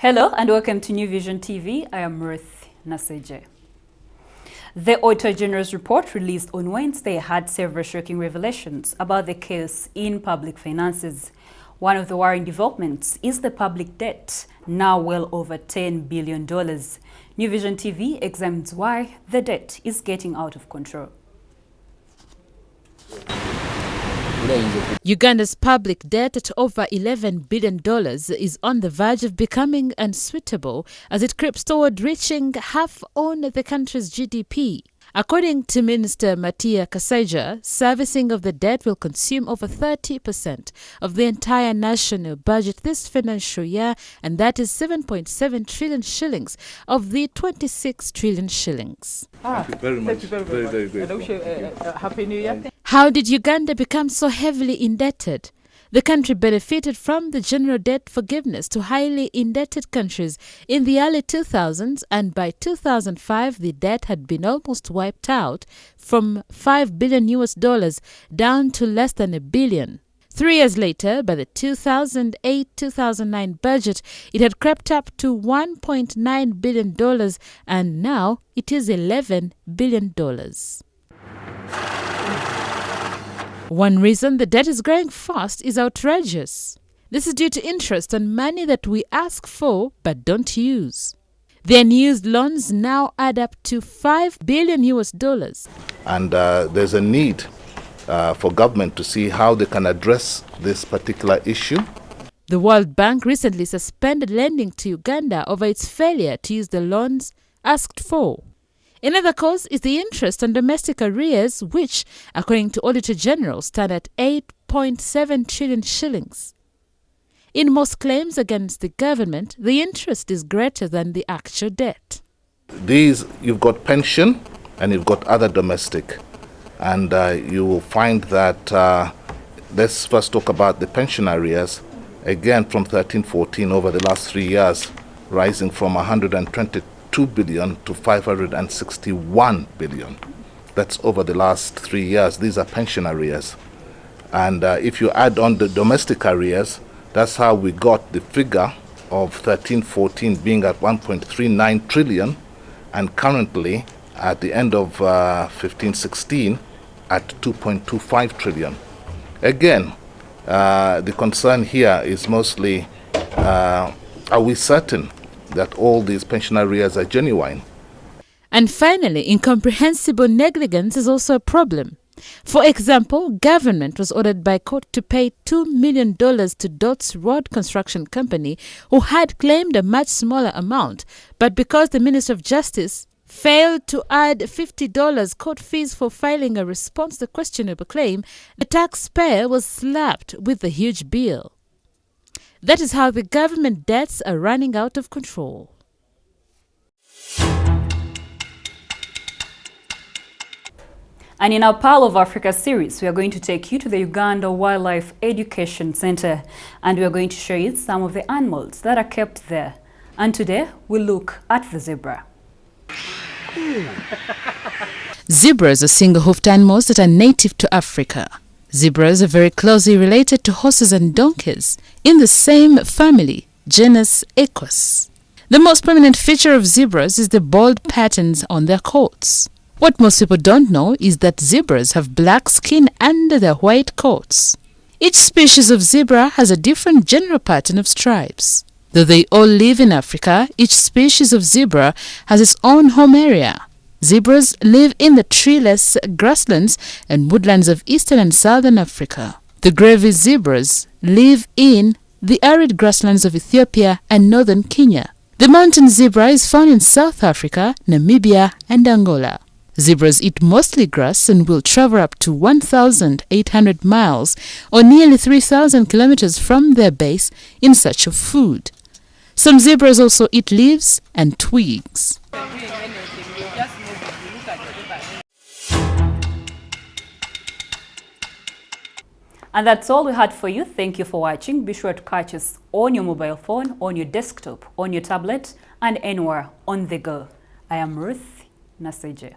Hello and welcome to New Vision TV. I am Ruth Naseje. The Auditor General's report released on Wednesday had several shocking revelations about the chaos in public finances. One of the worrying developments is the public debt, now well over $10 billion. New Vision TV examines why the debt is getting out of control. Uganda's public debt at over $11 billion is on the verge of becoming unsuitable as it creeps toward reaching half on the country's GDP. According to Minister Matia Kasaija, servicing of the debt will consume over 30% of the entire national budget this financial year, and that is 7.7 trillion shillings of the 26 trillion shillings. Thank you very much. Very good. And I wish you Happy New Year. How did Uganda become so heavily indebted? The country benefited from the general debt forgiveness to highly indebted countries in the early 2000s, and by 2005 the debt had been almost wiped out from $5 billion down to less than $1 billion. 3 years later, by the 2008-2009 budget, it had crept up to $1.9 billion, and now it is $11 billion. One reason the debt is growing fast is outrageous. This is due to interest on money that we ask for but don't use. The unused loans now add up to $5 billion. And there's a need for government to see how they can address this particular issue. The World Bank recently suspended lending to Uganda over its failure to use the loans asked for. Another cause is the interest on domestic arrears, which, according to Auditor General, stand at 8.7 trillion shillings. In most claims against the government, the interest is greater than the actual debt. You've got pension and you've got other domestic. And you will find that, let's first talk about the pension arrears. Again, from 13-14 over the last 3 years, rising from 122 billion to 561 billion. That's over the last 3 years. These are pension arrears. And if you add on the domestic arrears, that's how we got the figure of 13-14 being at 1.39 trillion, and currently at the end of 15-16 at 2.25 trillion. Again, the concern here is mostly, are we certain that all these pension arrears are genuine? And finally, incomprehensible negligence is also a problem. For example, government was ordered by court to pay $2 million to Dots Road Construction Company, who had claimed a much smaller amount, but because the Minister of Justice failed to add $50 court fees for filing a response to the questionable claim, the taxpayer was slapped with the huge bill. That is how the government debts are running out of control. And in our Pearl of Africa series, we are going to take you to the Uganda Wildlife Education Center, and we are going to show you some of the animals that are kept there. And today, we'll look at the zebra. Zebras are single-hoofed animals that are native to Africa. Zebras are very closely related to horses and donkeys in the same family, genus Equus. The most prominent feature of zebras is the bold patterns on their coats. What most people don't know is that zebras have black skin under their white coats. Each species of zebra has a different general pattern of stripes. Though they all live in Africa, each species of zebra has its own home area. Zebras live in the treeless grasslands and woodlands of eastern and southern Africa. The gravy zebras live in the arid grasslands of Ethiopia and northern Kenya. The mountain zebra is found in South Africa, Namibia, and Angola. Zebras eat mostly grass and will travel up to 1,800 miles or nearly 3,000 kilometers from their base in search of food. Some zebras also eat leaves and twigs. And that's all we had for you. Thank you for watching. Be sure to catch us on your mobile phone, on your desktop, on your tablet, and anywhere on the go. I am Ruth Naseje.